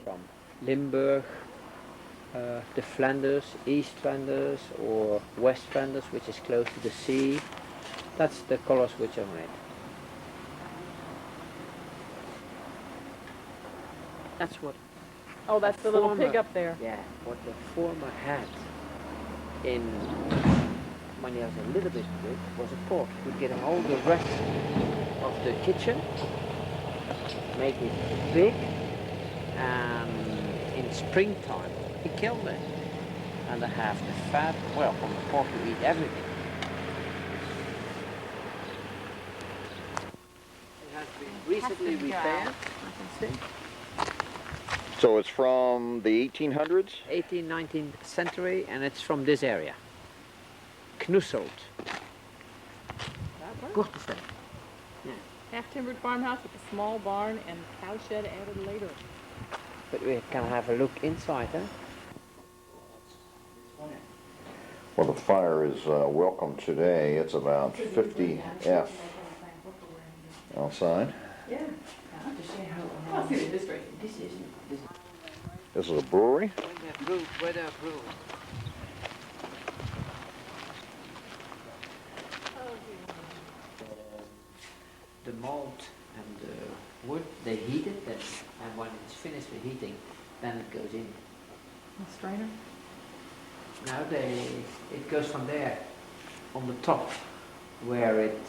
from Limburg, the Flanders, East Flanders or West Flanders, which is close to the sea. That's the colors which are on it. That's what. Oh, that's the little pig up there. Yeah, what the former had in when he was a little bit big was a pot. He would get all the rest of the kitchen, make it big, and in springtime he killed it. And they have the fat, well, from the pork you eat everything. It has been recently repaired, I can see. So it's from the 1800s? 18th, 19th century, and it's from this area. Knusselt. Good to say. Yeah. Half-timbered farmhouse with a small barn and cowshed added later. But we can have a look inside, huh? Well, the fire is welcome today. It's about 50 F outside. Yeah. I have to say how. I'll see the district. This is a brewery. Where they're brewing. The malt and the wood, they heat it, and when it's finished with heating, then it goes in. A strainer? Now it goes from there on the top, where it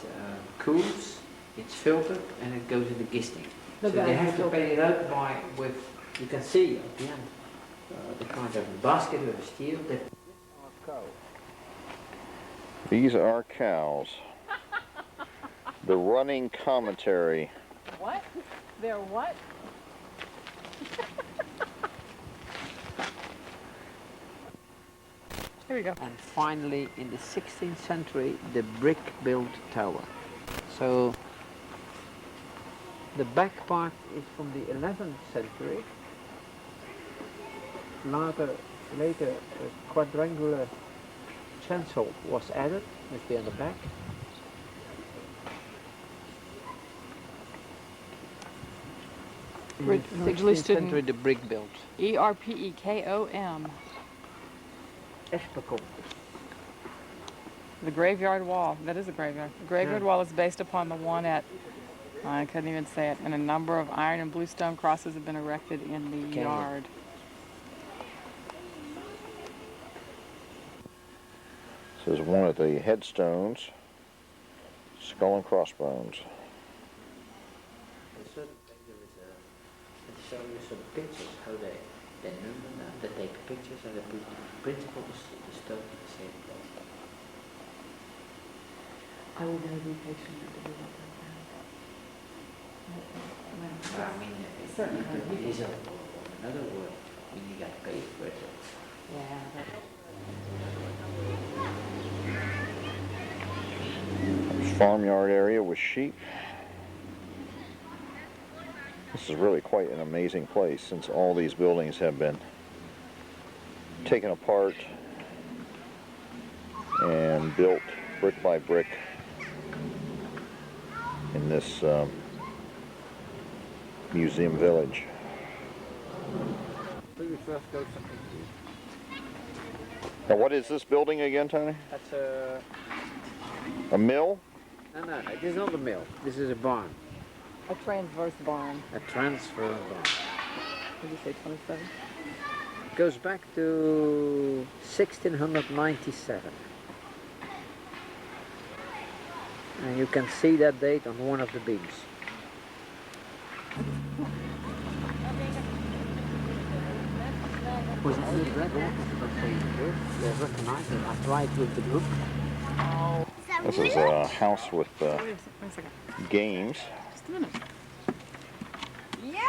cools, it's filtered, and it goes in the gisting. So they have to pay it out with, you can see at the end, the kind of basket with steel that cow. These are cows. The running commentary. What? They're what? Here we go. And finally, in the 16th century, the brick-built tower. So the back part is from the 11th century. Later, a quadrangular chancel was added, which be on the back. Originally 16th stood century, in the brick built. ERPEKOM. Espekom. The graveyard wall. That is a graveyard. The graveyard wall is based upon the one at, I couldn't even say it, and a number of iron and bluestone crosses have been erected in the yard. This is one of the headstones, skull and crossbones. Show you some pictures how they number them, they take pictures and they put the principle of the stone in the same place. I will never be patient to do that. I mean, it is another word when you get paid for it. Yeah. Farmyard area with sheep. This is really quite an amazing place since all these buildings have been taken apart and built brick by brick in this museum village. Now what is this building again, Tony? That's A mill? no, this is not a mill. This is a barn. A transverse barn. A transfer barn. Did you say 27? Goes back to 1697. And you can see that date on one of the beams. Was it good red? They recognize it. I tried with the group. This is a house with Wait a second. games. Just a minute. Yeah!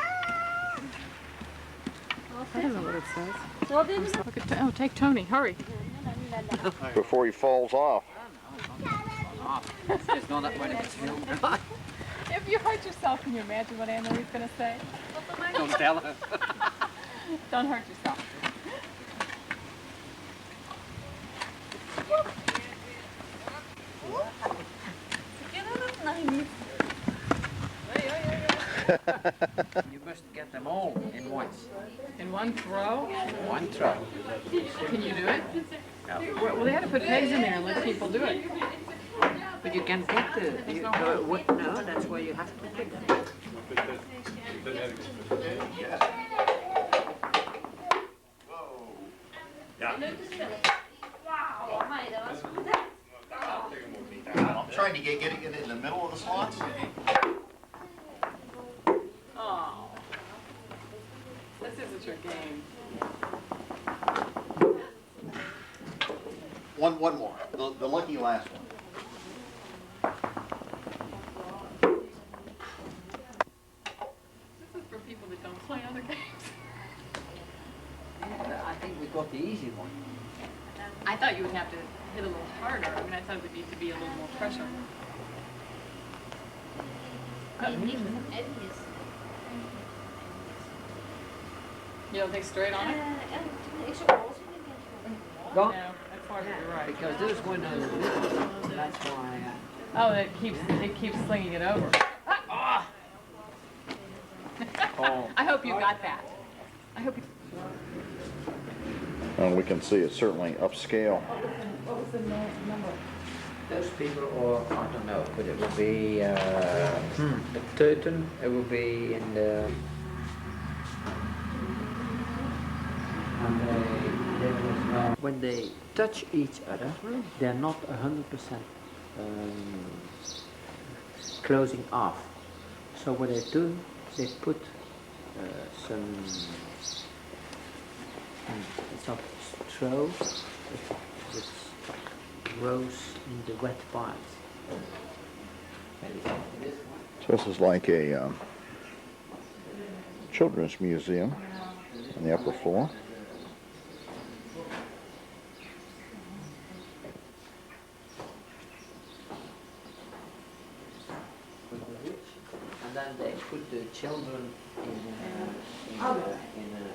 I don't know what it says. Look at take Tony, hurry. Before he falls off. It's not that when it's filmed. If you hurt yourself, can you imagine what Anne Marie's going to say? Don't tell her. Don't hurt yourself. You must get them all in once. In one throw? One throw. Can you do it? No. Well, they had to put pegs in there and let people do it. But you can get the wood. No, that's why you have to pick them. I'm trying to get it in the middle of the slots. Oh. This isn't your game. One more. The lucky last one. This is for people that don't play other games. I think we got the easy one. I thought you would have to hit a little harder. I mean, I thought it would need to be a little more pressure. You don't think straight on it? Go. No, that's hard. You're right. Because there's one in the middle. That's why. Oh, it keeps slinging it over. Ah! Oh. I hope you got that. I hope you. And we can see it's certainly upscale. What was the number? Those people, or I don't know, but it would be the Teuton. It would be in the. When they touch each other, they're not 100% closing off. So what they do, they put some straw which grows in the wet parts. So this is like a children's museum on the upper floor. And then they put the children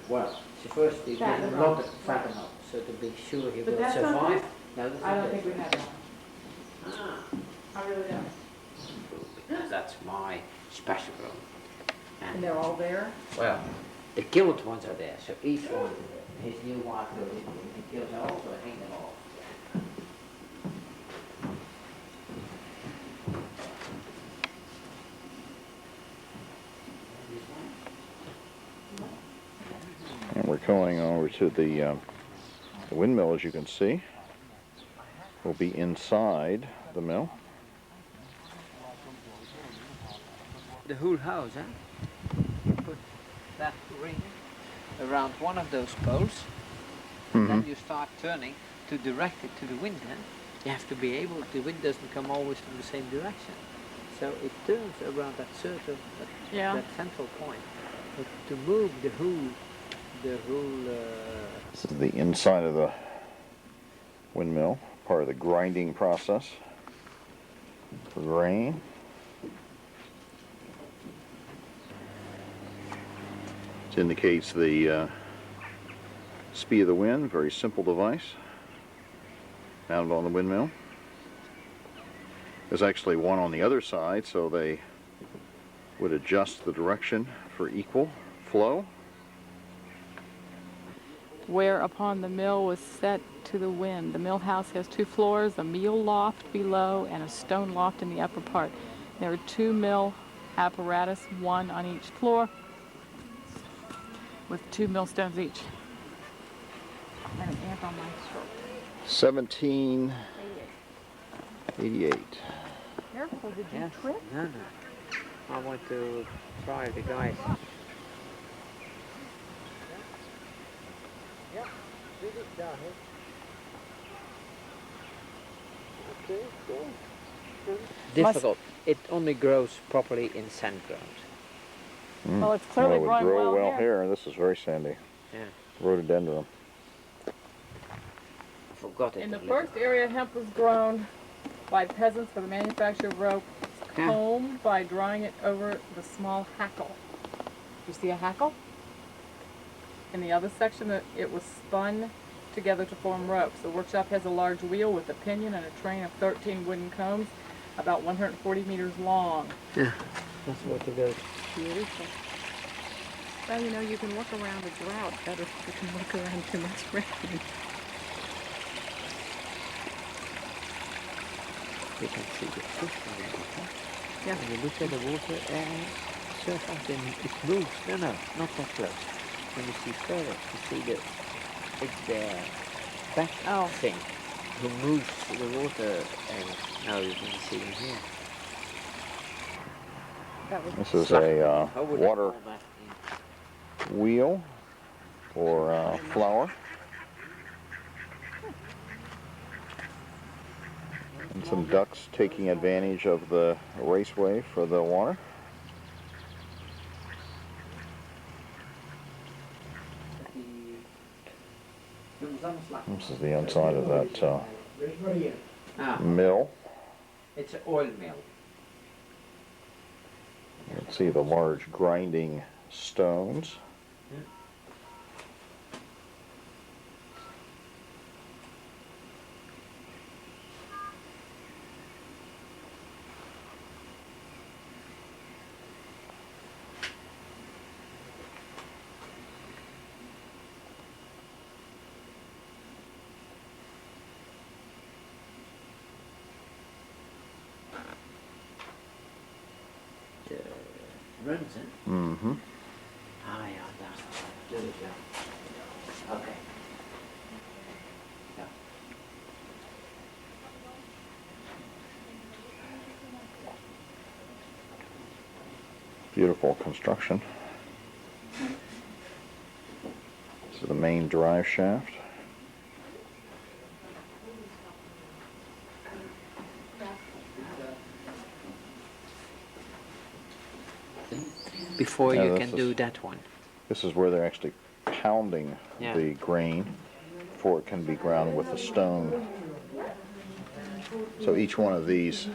well, so first they give them a lot of fatten up, so to be sure he will survive. No, I don't think we have that. I really don't. That's my special room. And they're all there? Well, the killed ones are there, so each one, his new wife goes in, he kills them all, so I hang them all. And we're going over to the windmill, as you can see. Will be inside the mill. The whole house, you put that ring around one of those poles, and then you start turning to direct it to the wind. You have to be able, the wind doesn't come always from the same direction. So it turns around that certain, that central point. But to move the whole This is the inside of the windmill, part of the grinding process for grain. It indicates the speed of the wind, very simple device mounted on the windmill. There's actually one on the other side, so they would adjust the direction for equal flow. Where upon the mill was set to the wind. The mill house has 2 floors, a meal loft below and a stone loft in the upper part. There are 2 mill apparatus, 1 on each floor, with 2 millstones each. And an amp on my shirt. 1788. Careful, did you trip? No. I want to try the guys. Yeah, did it down here. Okay, cool. Difficult. It only grows properly in sand ground. Well, it's clearly it would growing grow well well here. This is very sandy. Yeah. Rhododendron. I forgot it. In the a little. first area, hemp was grown by peasants for the manufacture of rope, combed by drawing it over the small hackle. You see a hackle? In the other section, it was spun together to form ropes. The workshop has a large wheel with a pinion and a train of 13 wooden combs, about 140 meters long. Yeah. That's what it goes. Beautiful. Well, you know, you can work around a drought better than you can work around too much rain. You can see the fish in the water. Yeah. When you look at the water surface, then it moves. No, not that close. When you see further, you see it's the back thing who moves the water, and now you can see them here. This is a How would you water call that wheel for flour. And some ducks taking advantage of the raceway for the water. This is the inside of that mill. It's an oil mill. You can see the large grinding stones. Runs it. Mm-hmm. Ah, yeah, that's good. Yeah. Okay. Yeah. Beautiful construction. This is the main drive shaft. Before Yeah, you this can is- do that one. This is where they're actually pounding the grain before it can be ground with a stone. So each one of these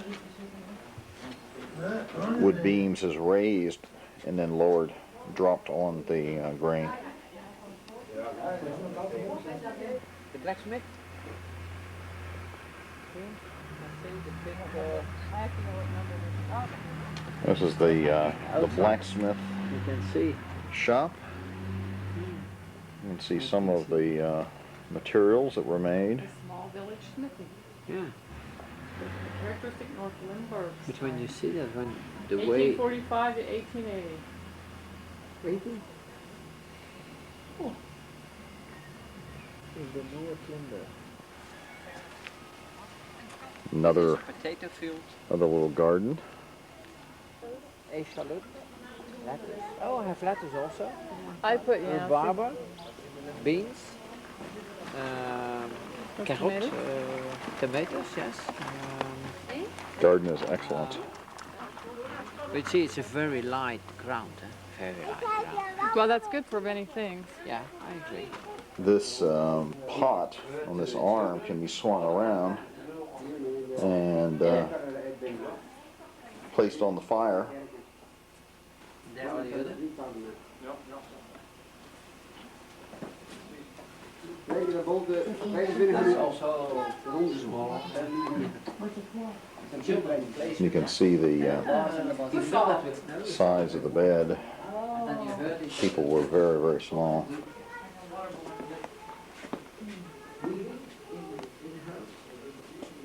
wood beams is raised and then lowered, dropped on the grain. The blacksmith? This is the blacksmith You can see. shop. You can see some of the materials that were made. Small village smithy. Yeah. Characteristic North Lindbergh. But when you see that, when the way. 1845 to 1880. Really? Oh. In the North Limber. Another Potato field. other little garden. A shallot. Lettuce. Oh, I have lettuce also. I put, Rhubarber. Beans. Carrot. tomatoes? Tomatoes, yes. Garden is excellent. But you see, it's a very light ground. Very light ground. Well, that's good for many things. Yeah, I agree. This pot on this arm can be swung around and placed on the fire. There are the other. That's also small. You can see the size of the bed. People were very, very small.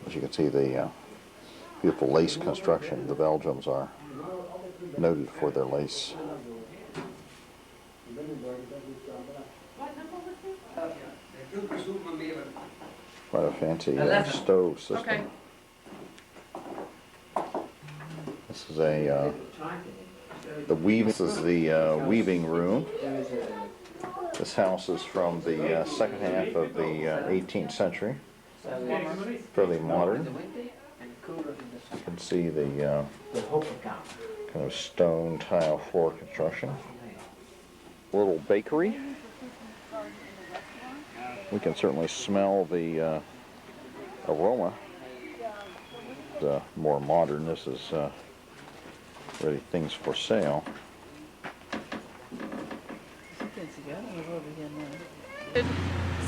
As you can see, the beautiful lace construction. The Belgians are noted for their lace. Quite a fancy stove system. Okay. This is a the weaving. This is the weaving room. This house is from the second half of the 18th century. Fairly modern. You can see the kind of stone tile floor construction. Little bakery. We can certainly smell the aroma. More modern. This is really things for sale.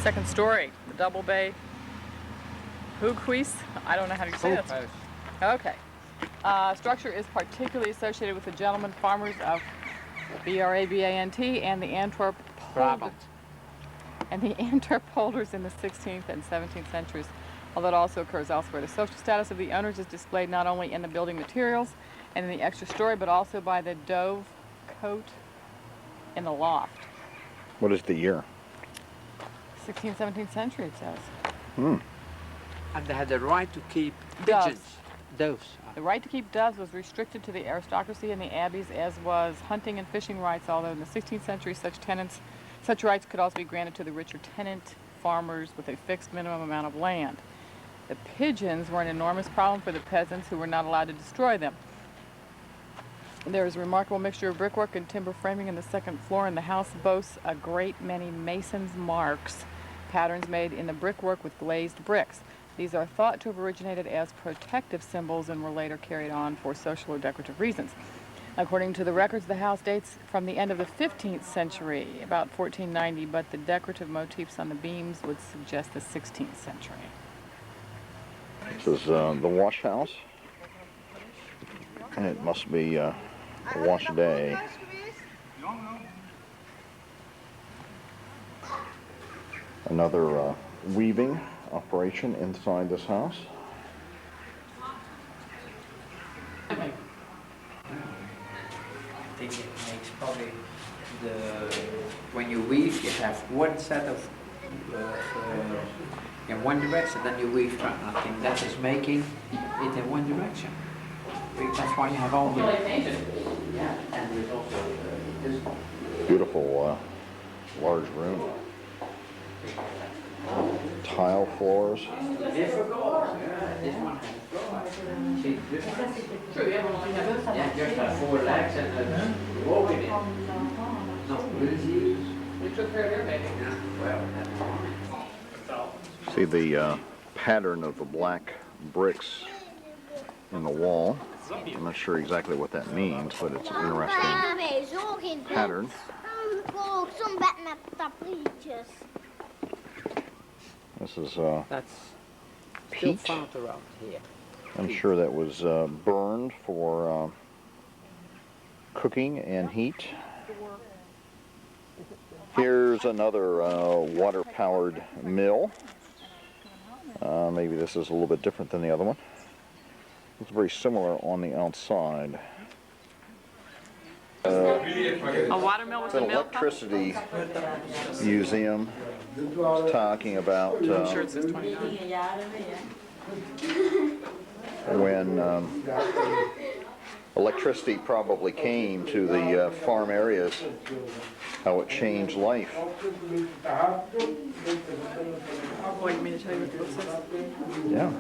Second story, the double bay hooghuis. I don't know how to say that. Okay. Structure is particularly associated with the gentlemen farmers of Brabant and the Antwerp Brabant. and the Antwerp holders in the 16th and 17th centuries, although it also occurs elsewhere. The social status of the owners is displayed not only in the building materials and in the extra story, but also by the dove coat in the loft. What is the year? 16th, 17th century, it says. And they had the right to keep Doves. pigeons. Doves. The right to keep doves was restricted to the aristocracy and the abbeys, as was hunting and fishing rights, although in the 16th century such rights could also be granted to the richer tenant farmers with a fixed minimum amount of land. The pigeons were an enormous problem for the peasants who were not allowed to destroy them. There is a remarkable mixture of brickwork and timber framing in the second floor, and the house boasts a great many mason's marks, patterns made in the brickwork with glazed bricks. These are thought to have originated as protective symbols and were later carried on for social or decorative reasons. According to the records, the house dates from the end of the 15th century, about 1490, but the decorative motifs on the beams would suggest the 16th century. This is the wash house, and it must be a wash day. Another weaving operation inside this house. I think it makes probably when you weave, you have one set of in one direction, then you weave. I think that is making it in one direction. That's why you have all the. Yeah, and there's also this. Beautiful large room. Tile floors. Difficult. This one has see, this one. True, yeah, just have 4 legs and walk in it. No, really. We took care of their baby. Yeah, well, that's See the pattern of the black bricks in the wall. I'm not sure exactly what that means, but it's an interesting pattern. This is that's still peat. found around here. I'm sure that was burned for cooking and heat. Here's another water-powered mill. Maybe this is a little bit different than the other one. It's very similar on the outside. A watermill with It's a an mill pump? electricity museum. It's talking about I'm sure it says 29. when electricity probably came to the farm areas, how it changed life. Oh, you mean to tell you what the book says? Yeah.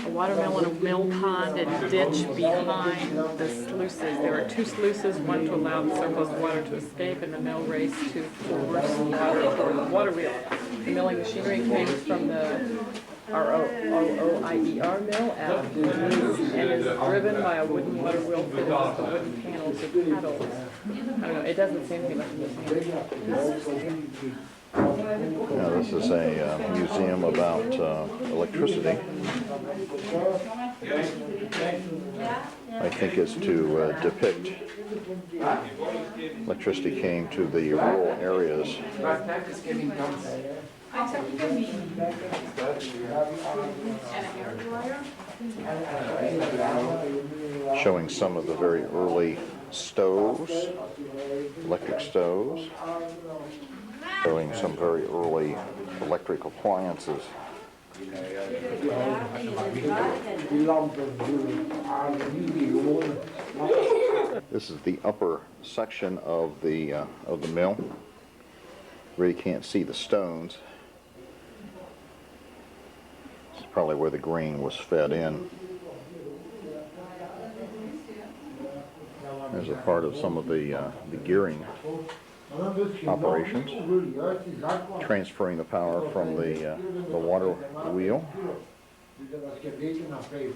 A watermill and a mill pond and ditch behind the sluices. There are 2 sluices, one to allow the surplus water to escape and the mill race to force water toward the water wheel. The milling machinery came from the ROIER mill at Blues and is driven by a wooden water wheel fitted with the wooden panels of paddles. I don't know, it doesn't say anything about the Now this is a museum about electricity. I think it's to depict electricity came to the rural areas. Showing some of the very early stoves, electric stoves. Showing some very early electric appliances. This is the upper section of the mill. Really can't see the stones. It's probably where the grain was fed in. There's a part of some of the gearing operations, transferring the power from the water wheel.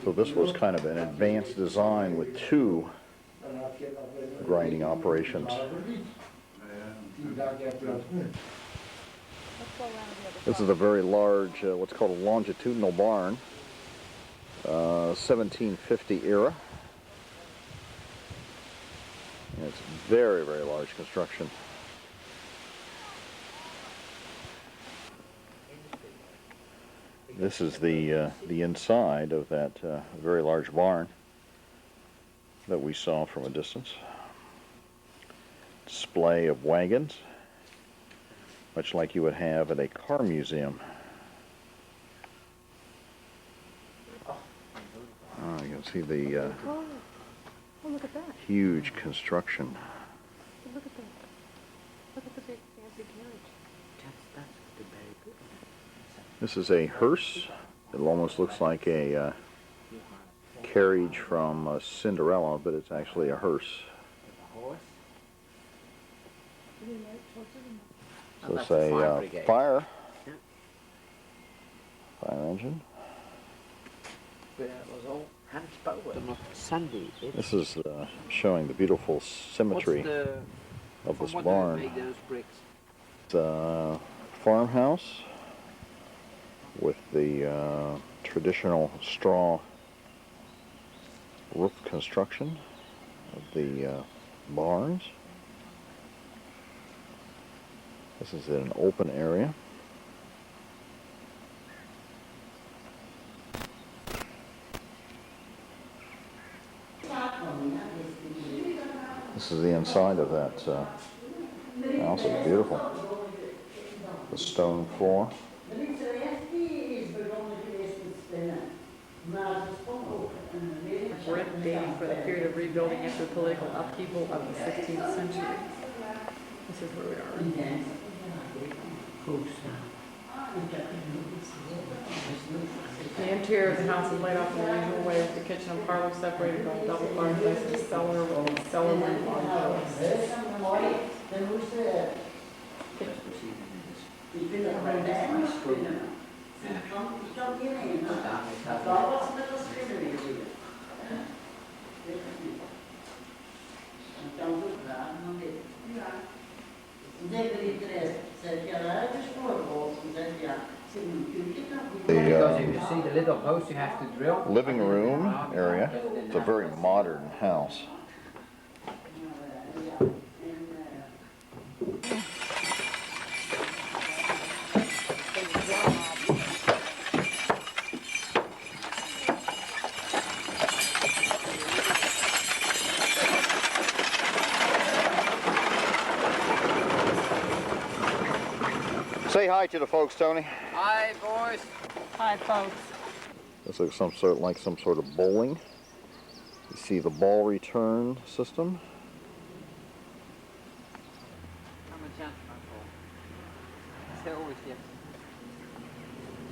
So this was kind of an advanced design with 2 grinding operations. This is a very large, what's called a longitudinal barn. 1750 era. And it's very, very large construction. This is the inside of that very large barn that we saw from a distance. Display of wagons, much like you would have at a car museum. You can see the Oh, look at that. huge construction. Look at that. Look at the big fancy carriage. That's very good. This is a hearse. It almost looks like a carriage from Cinderella, but it's actually a hearse. A horse. So it's a fire engine. But it was all hand powered. They're not sandy. This is showing the beautiful symmetry of this barn. Make those bricks? It's a farmhouse with the traditional straw roof construction of the barns. This is an open area. This is the inside of that house. It's beautiful. The stone floor. A brick dating for the period of rebuilding after the political upheaval of the 16th century. This is where we are. The interior of the house is laid off in the usual way, with the kitchen and parlor separated by a double fireplace and cellar with a cellar roof on top. Because if you see the little house you have to drill. Living room area. It's a very modern house. Say hi to the folks, Tony. Hi, boys. Hi, folks. This looks some sort of bowling. You see the ball return system.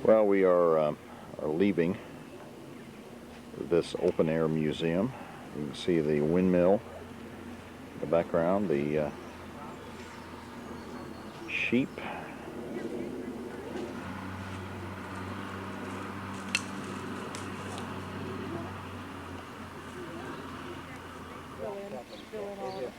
Well, we are leaving this open air museum. You can see the windmill in the background, the sheep. Fill in all of it.